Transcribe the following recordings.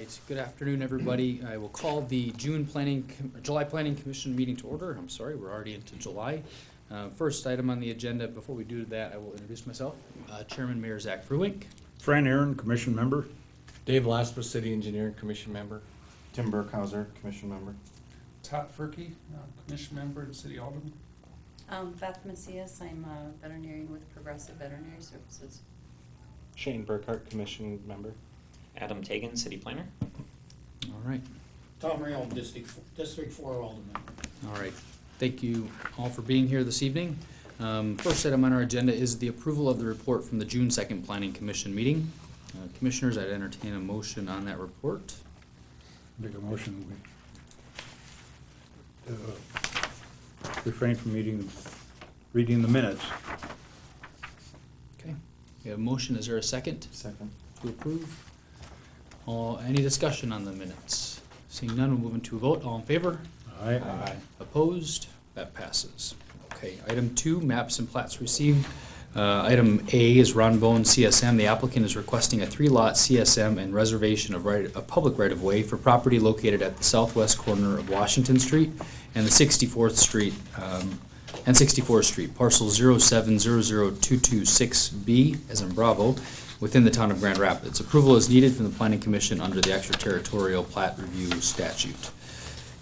right, good afternoon, everybody. I will call the July Planning Commission meeting to order. I'm sorry, we're already into July. First item on the agenda, before we do that, I will introduce myself. Chairman Mayor Zach Fruwink. Fran Aaron, Commission Member. Dave Laspa, City Engineer, Commission Member. Tim Burkhauser, Commission Member. Todd Furkey, Commission Member and City Alderman. Beth Macias, I'm a veterinarian with Progressive Veterinary Services. Shane Burkhart, Commission Member. Adam Tagan, City Planner. All right, Tom Real, District 4 Alderman. all right. Thank you all for being here this evening. First item on our agenda is the approval of the report from the June 2nd Planning Commission meeting. Commissioners, I'd entertain a motion on that report. Make a motion. We refrain from reading the minutes. Okay, we have a motion. Is there a second Second. to approve? Any discussion on the minutes? Seeing none, we'll move into a vote. All in favor? Aye. Opposed? That passes. Okay, item 2, maps and plats received. Item A is Ron Bone CSM. The applicant is requesting a 3-lot CSM and reservation of public right-of-way for property located at the southwest corner of Washington Street and the 64th Street, and 64th Street, parcel 0700226B, as in Bravo, within the town of Grand Rapids. Approval is needed from the Planning Commission under the extraterritorial plat review statute.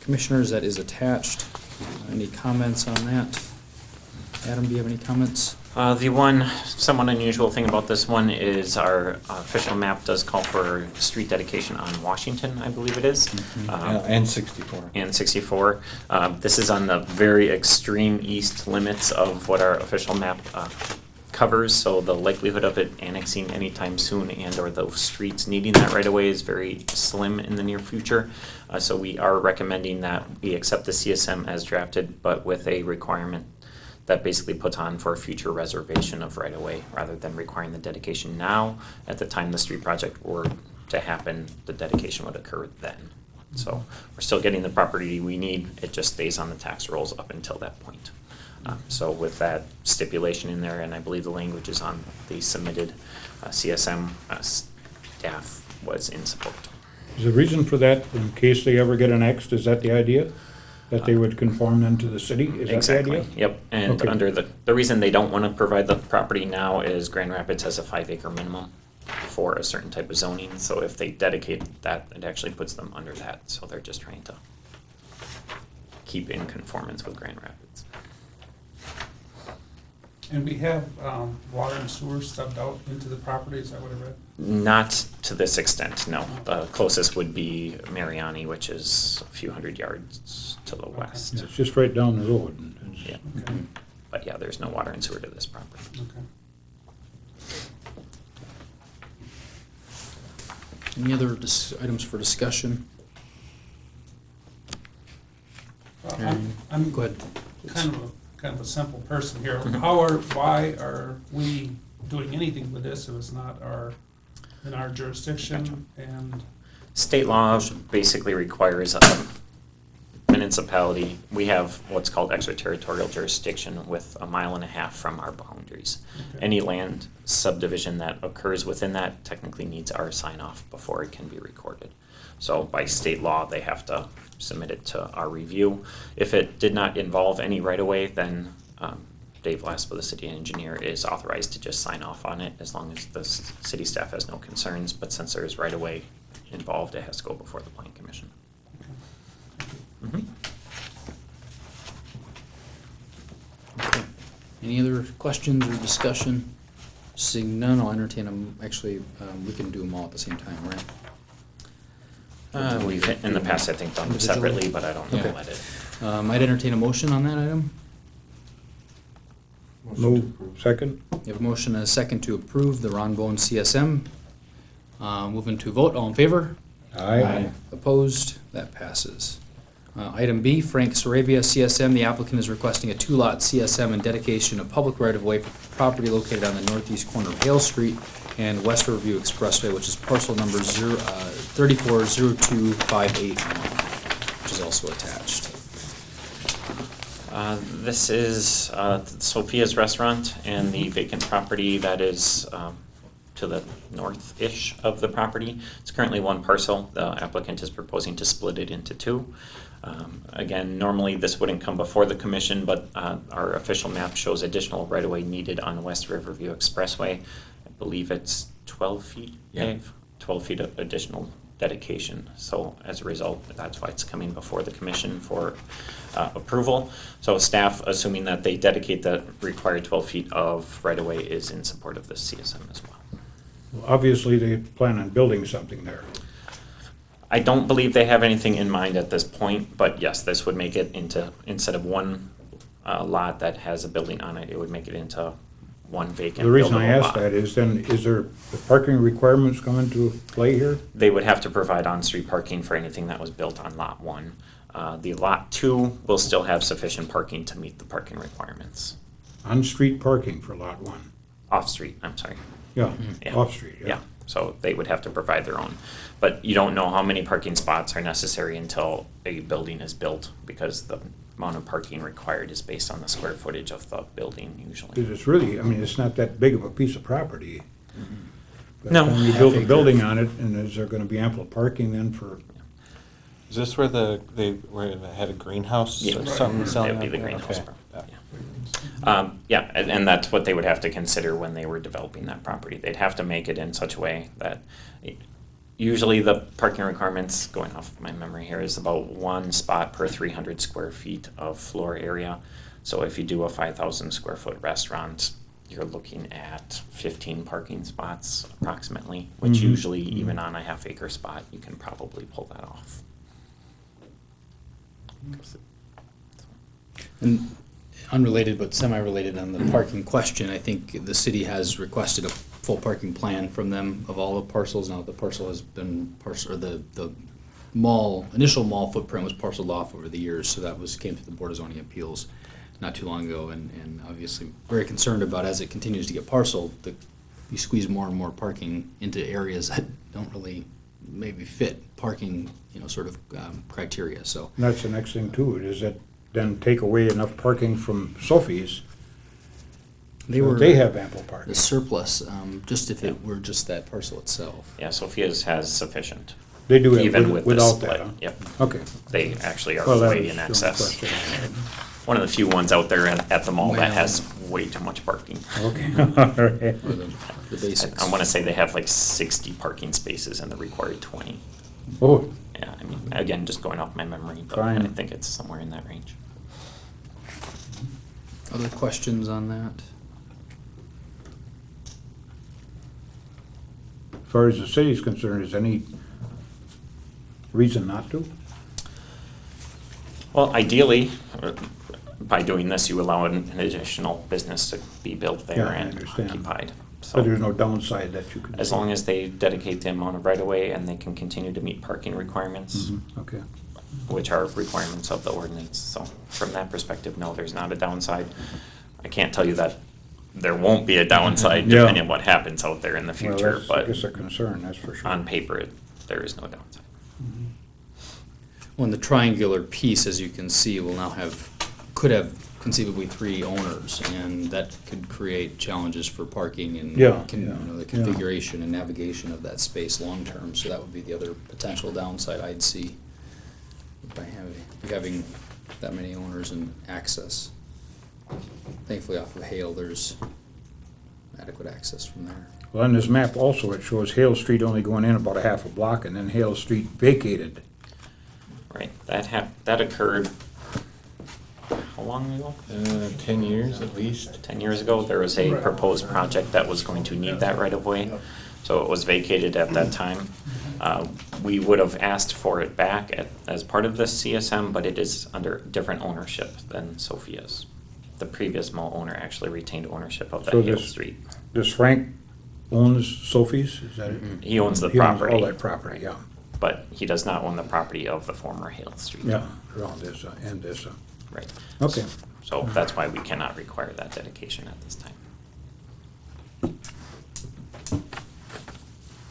Commissioners, that is attached. Any comments on that? Adam, do you have any comments? The one somewhat unusual thing about this one is our official map does call for street dedication on Washington, I believe it is. And 64. And 64. This is on the very extreme east limits of what our official map covers, so the likelihood of it annexing anytime soon and or those streets needing that right away is very slim in the near future. So we are recommending that we accept the CSM as drafted, but with a requirement that basically puts on for a future reservation of right away rather than requiring the dedication now. At the time the street project were to happen, the dedication would occur then. So we're still getting the property we need, it just stays on the tax rolls up until that point. So with that stipulation in there, and I believe the language is on the submitted CSM, staff was in support. Is the reason for that, in case they ever get annexed, is that the idea? That they would conform then to the city? Is Exactly. that the idea? Yep, and Okay. under the reason they don't want to provide the property now is Grand Rapids has a 5-acre minimum for a certain type of zoning, so if they dedicate that, it actually puts them under that, so they're just trying to keep in conformance with Grand Rapids. And we have water and sewer subbed out into the property, is that what I read? Not to this extent, no. The closest would be Mariani, which is a few hundred yards to the west. It's just right down the road. Yeah. Okay, But yeah, there's no water and sewer to this property. okay. Any other items for discussion? I'm Go ahead. kind of a simple person here. Mhm. Why are we doing anything with this if it's not in our jurisdiction? And State law basically requires a municipality, we have what's called extraterritorial jurisdiction with 1.5 miles from our boundaries. Okay. Any land subdivision that occurs within that technically needs our sign off before it can be recorded. So by state law, they have to submit it to our review. If it did not involve any right-of-way, then Dave Laspa, the city engineer, is authorized to just sign off on it as long as the city staff has no concerns. But since there is right-of-way involved, it has to go before the planning commission. Mhm. Okay. Any other questions or discussion? Seeing none, I'll entertain them. Actually, we can do them all at the same time, right? We've, in the past, I think, done them separately, but I don't know Okay. what it. I'd entertain a motion on that item. Motion to Move, approve. second? You have a motion and a second to approve the Ron Bone CSM. Moving to vote, all in favor? Aye. Opposed? That passes. Item B, Frank Sarabia, CSM. The applicant is requesting a 2-lot CSM and dedication of public right-of-way for property located on the northeast corner of Hale Street and West Riverview Expressway, which is parcel number 340258, which is also attached. This is Sophia's Restaurant and the vacant property that is to to the north-ish of the property. It's currently one parcel. The applicant is proposing to split it into two. Again, normally this wouldn't come before the commission, but our official map shows additional right-of-way needed on West Riverview Expressway. I believe it's 12 feet, Yeah. Dave? 12 feet of additional dedication. So as a result, that's why it's coming before the commission for approval. So staff, assuming that they dedicate the required 12 feet of right-of-way, is in support of the CSM as well. Well, obviously, they plan on building something there. I don't believe they have anything in mind at this point, but yes, this would make it into, instead of one lot that has a building on it, it would make it into one vacant The reason I buildable ask lot. that is then, is there the parking requirements come into play here? They would have to provide on-street parking for anything that was built on Lot 1. The Lot 2 will still have sufficient parking to meet the parking requirements. On-street parking for Lot 1? Off-street, I'm sorry. Yeah, Yeah. off-street, Yeah, so they would have to provide their own. But you don't know how many parking spots are necessary until a building is built, because the amount of parking required is based on the square footage of the building usually. Because it's really, I mean, it's not that big of a piece of property. By the No. time you build a Half acre. building on it, and is there gonna be ample parking then for, Is this where where they had a greenhouse Yeah. or Right. something selling? That would be the out there? greenhouse. Okay. Yeah. Yeah, and that's what they would have to consider when they were developing that property. They'd have to make it in such a way that, usually the parking requirements, going off my memory here, is about one spot per 300 square feet of floor area. So if you do a 5,000 square foot restaurant, you're looking at 15 parking spots approximately, which Mhm. usually, even on a half acre spot, you can probably pull that off. And unrelated but semi-related on the parking question, I think the city has requested a full parking plan from them of all the parcels. Now, the parcel has been or the initial mall footprint was parceled off over the years, so that came to the Board of Zoning Appeals not too long ago, and obviously very concerned about, as it continues to get parceled, you squeeze more and more parking into areas that don't really maybe fit parking, sort of criteria, so. and that's the next thing too, is that then take away enough parking from Sophie's, so they have ample parking. The surplus, just if it were just that parcel itself. Yeah, Sophia's has sufficient. They do have Even with the without split, that, huh? yep. Okay. They actually are Well, that way was in the only excess. question I had. One of the few ones out there at the mall that Well- has way too much parking. Okay, all right. Or the basics. I want to say they have like 60 parking spaces and the required 20. Oh, Yeah, I mean, again, just going off my memory, but Fine. I think it's somewhere in that range. Other questions on that? as far as the city's concerned, is any reason not to? Well, ideally, by doing this, you allow an additional business to be built there Yeah, I and understand. occupied. But there's So no downside that you can. as long as they dedicate the amount of right-of-way and they can continue to meet parking requirements, Mhm, okay. which are requirements of the ordinance. So from that perspective, no, there's not a downside. I can't tell you that there won't be a downside Yeah. depending on what happens out there in the Well, future, that's, I but guess a concern, that's for sure. on paper, there is no downside. Well, and the triangular piece, as you can see, could have conceivably 3 owners, and that could create challenges for parking and Yeah, the yeah. configuration and navigation of that space long-term. So that would be the other potential downside I'd see by having that many owners and access. Thankfully, off of Hale, there's adequate access from there. Well, on this map also, it shows Hale Street only going in about a half a block, and then Hale Street vacated. Right, that occurred, how long ago? 10 years at least. 10 years ago, there was a proposed project that was going to need that right-of-way, so it was vacated at that time. We would have asked for it back as part of the CSM, but it is under different ownership than Sophia's. The previous mall owner actually retained ownership of that So Hale this- Street. Does Frank owns Sophie's, is that it? He owns the He owns property. all that property, yeah. But he does not own the property of the former Hale Street. Yeah, around this, and this, Right. okay. So that's why we cannot require that dedication at this time.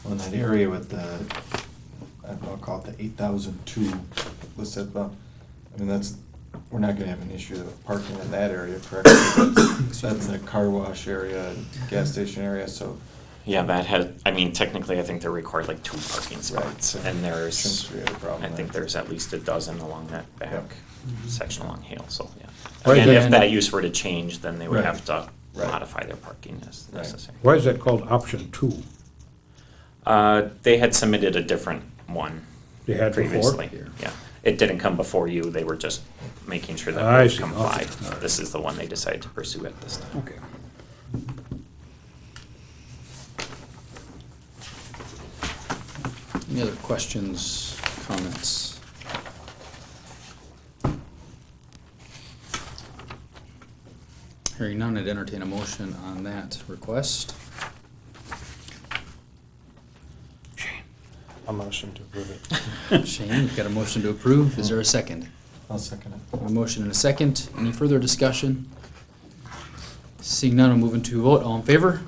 Well, in that area with the, I don't know, I'll call it the 8,002 listed above, I mean, we're not gonna have an issue with parking in that area, correct? That's the car wash area, gas station area, so Yeah, that had, I mean, technically, I think they're required like 2 parking spots, so and there's, shouldn't be a problem I think there. there's at least a dozen along that back Yep. section along Hale, so, yeah. Right, Again, if then- that use were to change, then they would Right. have to Right. modify their parking as Right. necessary. Why is that called option 2? They had submitted a different one They had before? previously, yeah. It didn't come before you, they were just making sure that I both see, complied. okay, all right. This is the one they decided to pursue at this time. Okay. Any other questions, comments? Hearing none, I'd entertain a motion on that request. A motion to approve it. Shane, you've got a motion to approve. Is there a second? I'll second it. A motion and a second. Any further discussion? Seeing none, I'll move into a vote. All in favor?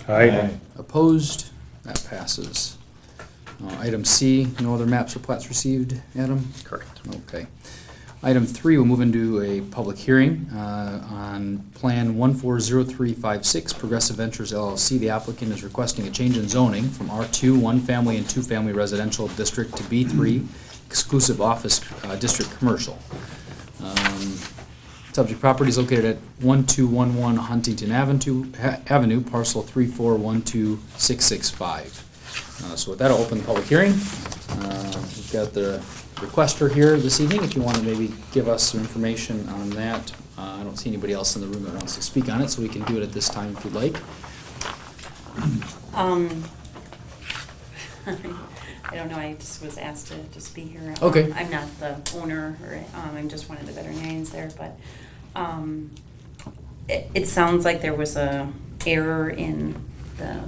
Aye. Opposed? That passes. Item C, no other maps or plats received, Adam? Correct. Okay. Item 3, we'll move into a public hearing on Plan 140356, Progressive Ventures LLC. The applicant is requesting a change in zoning from R2, 1-family and 2-family residential district to B3, exclusive office district commercial. Subject property is located at 1211 Huntington Avenue, parcel 3412665. So with that, I'll open the public hearing. We've got the requester here this evening, if you want to maybe give us some information on that. I don't see anybody else in the room that wants to speak on it, so we can do it at this time if you'd like. I don't know, I just was asked to just be here. Okay. I'm not the owner, or, I'm just one of the veterinarians there, but, it sounds like there was a error in the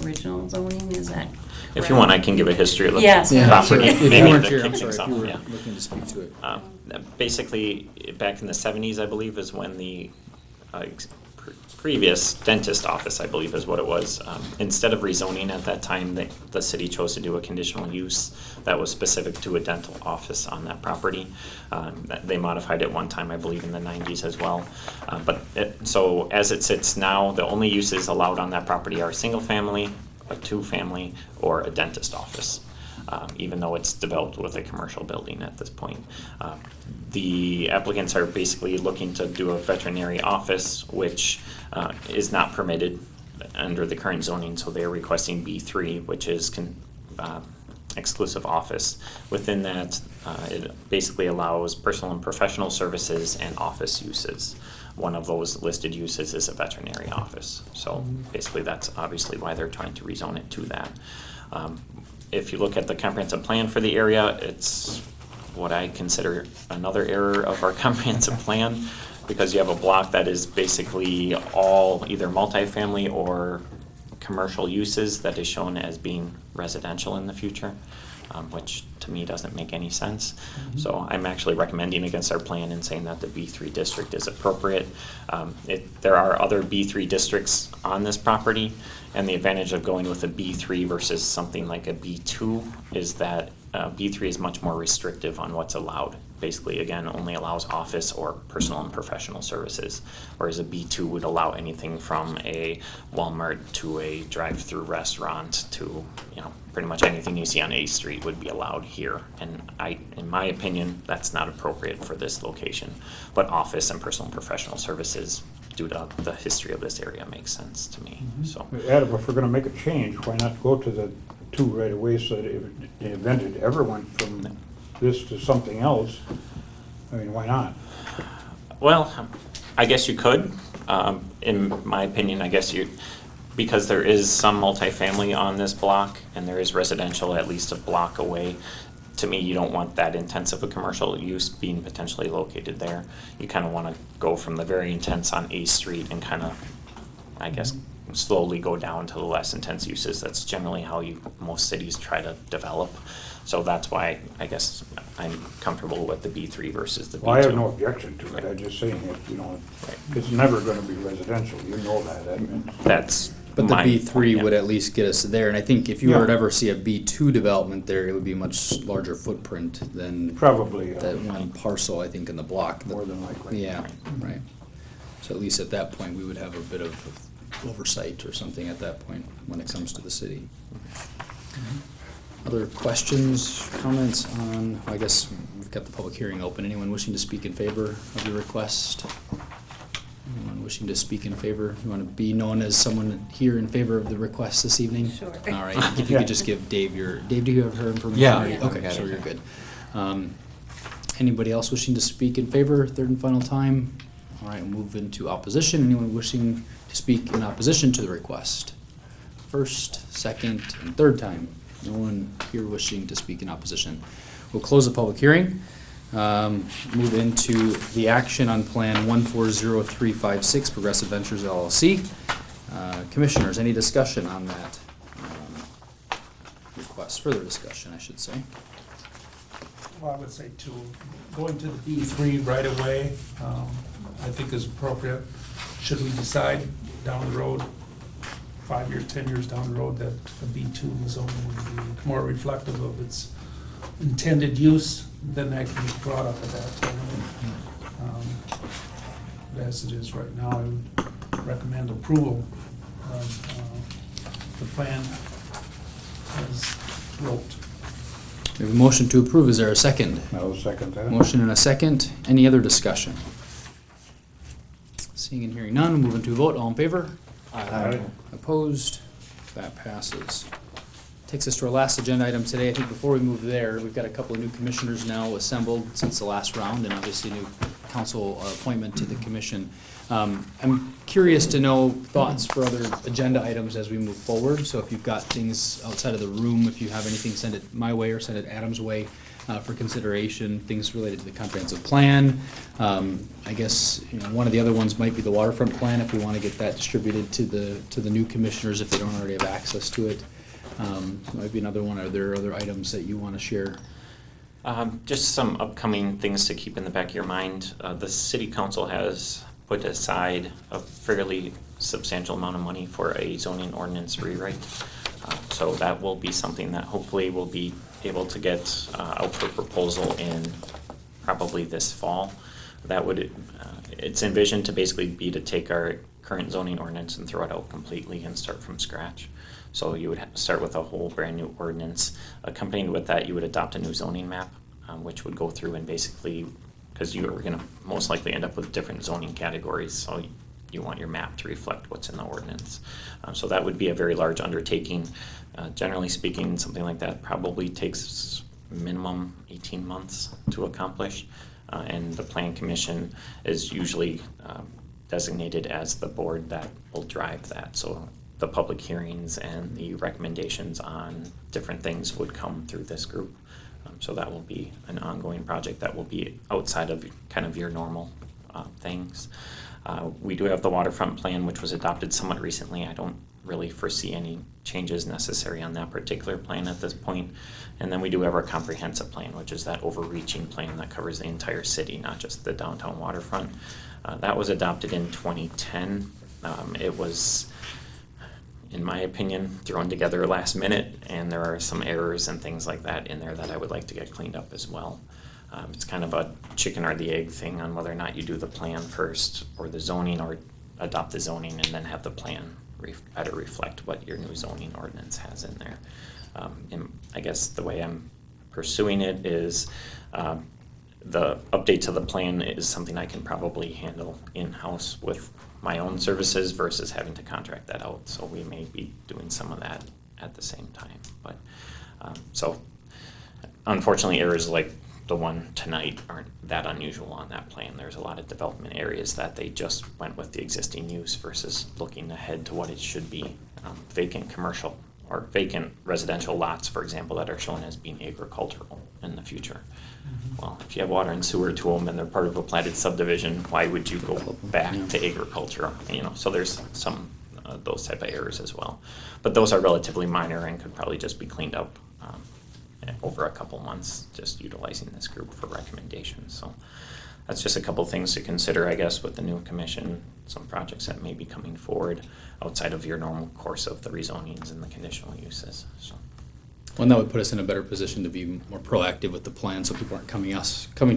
original zoning, is that correct? If you want, I can give a history of the Yes. Yeah, property. if you maybe weren't to here, kick I'm sorry, things if off, you were yeah. looking to speak to it. Basically, back in the 70s, I believe, is when the previous dentist office, I believe is what it was, instead of rezoning at that time, the city chose to do a conditional use that was specific to a dental office on that property. They modified it one time, I believe, in the 90s as well. So as it sits now, the only uses allowed on that property are single-family, a 2-family, or a dentist office. Even though it's developed with a commercial building at this point. The applicants are basically looking to do a veterinary office, which is not permitted under the current zoning, so they're requesting B3, which is exclusive office. Within that, it basically allows personal and professional services and office uses. One of those listed uses is a veterinary office. So basically, that's obviously why they're trying to rezone it to that. If you look at the comprehensive plan for the area, it's what I consider another error of our comprehensive plan, because you have a block that is basically all either multifamily or commercial uses that is shown as being residential in the future, which to me doesn't make any sense. So I'm actually recommending against our plan and saying that the B3 district is appropriate. There are other B3 districts on this property, and the advantage of going with a B3 versus something like a B2 is that B3 is much more restrictive on what's allowed. Basically, again, only allows office or personal and professional services, whereas a B2 would allow anything from a Walmart to a drive-through restaurant to, pretty much anything you see on A Street would be allowed here. And in my opinion, that's not appropriate for this location. But office and personal and professional services, due to the history of this area, makes sense to me. So. Adam, if we're gonna make a change, why not go to the 2 right away, so that if the event it ever went from this to something else, I mean, why not? Well, I guess you could. In my opinion, I guess because there is some multifamily on this block and there is residential at least a block away, to me, you don't want that intense of a commercial use being potentially located there. You kind of want to go from the very intense on A Street and kind of, I guess, slowly go down to the less intense uses. That's generally how most cities try to develop. So that's why I guess I'm comfortable with the B3 versus the B2. Well, I have no objection to it, I'm just saying it, it's never gonna be residential, you know that, I mean. That's But the my B3 point, yeah. would at least get us there, and I think if you were to Yeah. ever see a B2 development there, it would be a much larger footprint than Probably, that one parcel, I think, in the block. more than likely. Yeah, right. So at least at that point, we would have a bit of oversight or something at that point when it comes to the city. Other questions, comments on, I guess we've got the public hearing open. Anyone wishing to speak in favor of the request? Anyone wishing to speak in favor? You want to be known as someone here in favor of the request this evening? Sure. All right, if you could just give Dave Dave, do you have her information? Yeah. already? Yeah. Okay, so you're good. Anybody else wishing to speak in favor, third and final time? All right, we'll move into opposition. Anyone wishing to speak in opposition to the request? First, second, and third time. No one here wishing to speak in opposition. We'll close the public hearing. Move into the action on Plan 140356, Progressive Ventures LLC. Commissioners, any discussion on that request? Further discussion, I should say. Well, I would say going to the B3 right away, I think is appropriate. Should we decide down the road, 5 years, 10 years down the road, that the B2 zoning would be more reflective of its intended use, then that can be brought up at that time. But as it is right now, I would recommend approval of the plan as wrote. We have a motion to approve. Is there a second? I'll second that. Motion and a second. Any other discussion? Seeing and hearing none, move into a vote. All in favor? Aye. Opposed? That passes. Takes us to our last agenda item today. I think before we move there, we've got a couple of new commissioners now assembled since the last round, and obviously a new council appointment to the commission. I'm curious to know thoughts for other agenda items as we move forward. So if you've got things outside of the room, if you have anything, send it my way or send it Adam's way for consideration, things related to the comprehensive plan. I guess, one of the other ones might be the waterfront plan, if we want to get that distributed to the new commissioners if they don't already have access to it. Might be another one. Are there other items that you want to share? Just some upcoming things to keep in the back of your mind. The city council has put aside a fairly substantial amount of money for a zoning ordinance rewrite. So that will be something that hopefully we'll be able to get out for proposal in probably this fall. That would, it's envisioned to basically be to take our current zoning ordinance and throw it out completely and start from scratch. So you would start with a whole brand new ordinance. Accompanied with that, you would adopt a new zoning map, which would go through and basically, because you are going to most likely end up with different zoning categories, so you want your map to reflect what's in the ordinance. So that would be a very large undertaking. Generally speaking, something like that probably takes minimum 18 months to accomplish, and the Plan Commission is usually designated as the board that will drive that. So the public hearings and the recommendations on different things would come through this group. So that will be an ongoing project that will be outside of kind of your normal things. We do have the waterfront plan, which was adopted somewhat recently. I don't really foresee any changes necessary on that particular plan at this point. And then we do have our comprehensive plan, which is that overreaching plan that covers the entire city, not just the downtown waterfront. That was adopted in 2010. It was, in my opinion, thrown together last minute, and there are some errors and things like that in there that I would like to get cleaned up as well. It's kind of a chicken or the egg thing on whether or not you do the plan first or the zoning, or adopt the zoning and then have the plan better reflect what your new zoning ordinance has in there. And I guess the way I'm pursuing it is the update to the plan is something I can probably handle in-house with my own services versus having to contract that out. So we may be doing some of that at the same time. But so unfortunately, errors like the one tonight aren't that unusual on that plan. There's a lot of development areas that they just went with the existing use versus looking ahead to what it should be. Vacant commercial or vacant residential lots, for example, that are shown as being agricultural in the future. Well, if you have water and sewer to them and they're part of a platted subdivision, why would you go back to agriculture? So there's some those type of errors as well. But those are relatively minor and could probably just be cleaned up over a couple months, just utilizing this group for recommendations. So that's just a couple things to consider, I guess, with the new commission, some projects that may be coming forward outside of your normal course of the rezonings and the conditional uses. So Well, and that would put us in a better position to be more proactive with the plan, so people aren't coming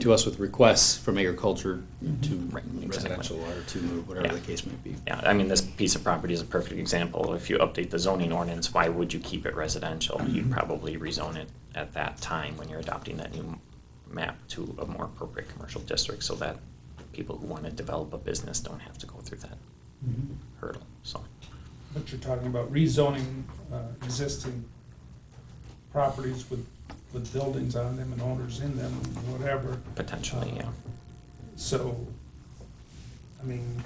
to us with requests from agriculture to Right, exactly. residential or to whatever Yeah. the case may be. Yeah, I mean, this piece of property is a perfect example. If you update the zoning ordinance, why would you keep it residential? You'd probably rezone it at that time when you're adopting that new map to a more appropriate commercial district, so that people who want to develop a business don't have to go through that hurdle, so. But you're talking about rezoning existing properties with buildings on them and owners in them, and whatever. Potentially, yeah. So, I mean,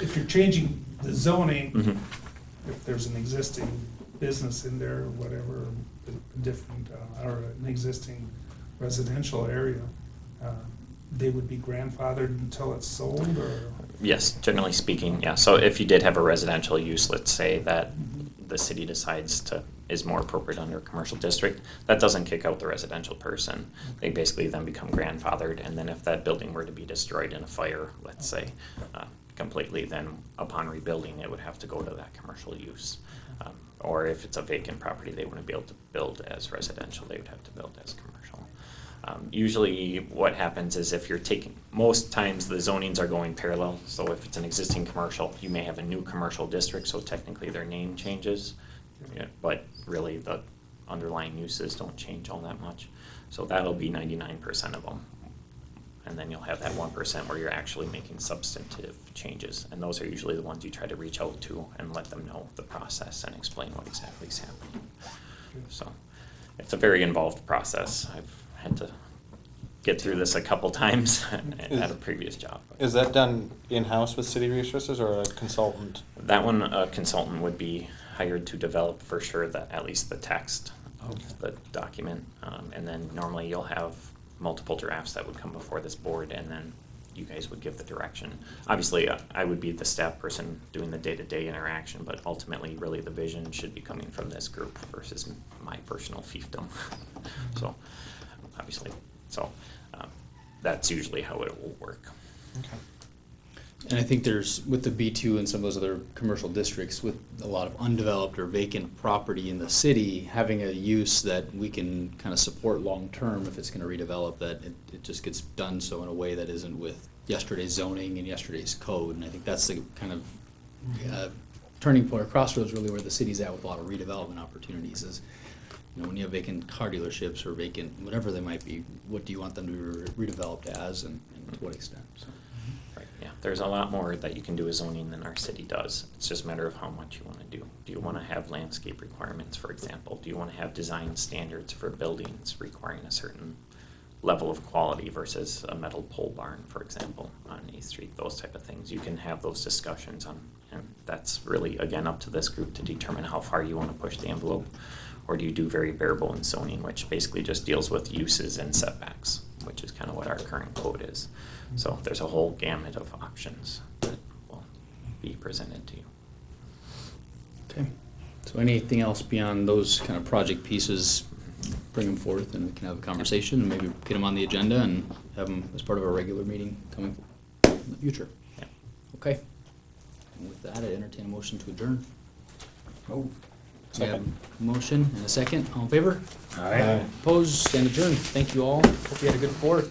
if you're changing the zoning, Mhm. if there's an existing business in there or whatever, a different, or an existing residential area, they would be grandfathered until it's sold, or? Yes, generally speaking, yeah. So if you did have a residential use, let's say that the city decides is more appropriate under a commercial district, that doesn't kick out the residential person. They basically then become grandfathered, and then if that building were to be destroyed in a fire, let's say, completely, then upon rebuilding, it would have to go to that commercial use. Or if it's a vacant property, they wouldn't be able to build as residential, they would have to build as commercial. Usually what happens is if you're most times the zonings are going parallel, so if it's an existing commercial, you may have a new commercial district, so technically their name changes, but really the underlying uses don't change all that much. So that'll be 99% of them. And then you'll have that 1% where you're actually making substantive changes, and those are usually the ones you try to reach out to and let them know the process and explain what exactly is happening. So it's a very involved process. I've had to get through this a couple times at a previous job. Is that done in-house with city resources or a consultant? That one, a consultant would be hired to develop for sure at least the text of the document. And then normally you'll have multiple drafts that would come before this board, and then you guys would give the direction. Obviously, I would be the staff person doing the day-to-day interaction, but ultimately, really, the vision should be coming from this group versus my personal fiefdom. So, obviously, that's usually how it will work. Okay. And I think there's, with the B2 and some of those other commercial districts, with a lot of undeveloped or vacant property in the city, having a use that we can kind of support long-term if it's going to redevelop, that it just gets done so in a way that isn't with yesterday's zoning and yesterday's code. And I think that's the kind of turning point or crossroads really where the city's at with a lot of redevelopment opportunities is, you know, when you have vacant car dealerships or vacant, whatever they might be, what do you want them to be redeveloped as and to what extent? So. Right, yeah, there's a lot more that you can do with zoning than our city does. It's just a matter of how much you want to do. Do you want to have landscape requirements, for example? Do you want to have design standards for buildings requiring a certain level of quality versus a metal pole barn, for example, on 8th Street, those type of things? You can have those discussions on, and that's really, again, up to this group to determine how far you want to push the envelope. Or do you do very bare bones zoning, which basically just deals with uses and setbacks, which is kind of what our current code is. So there's a whole gamut of options that will be presented to you. Okay, so anything else beyond those kind of project pieces, bring them forth and we can have a conversation and maybe get them on the agenda and have them as part of our regular meeting coming in the future. Yeah. Okay, and with that, I entertain a motion to adjourn. Oh. We have a motion and a second, all in favor? Aye. Opposed, stand adjourned. Thank you all, hope you had a good 4th.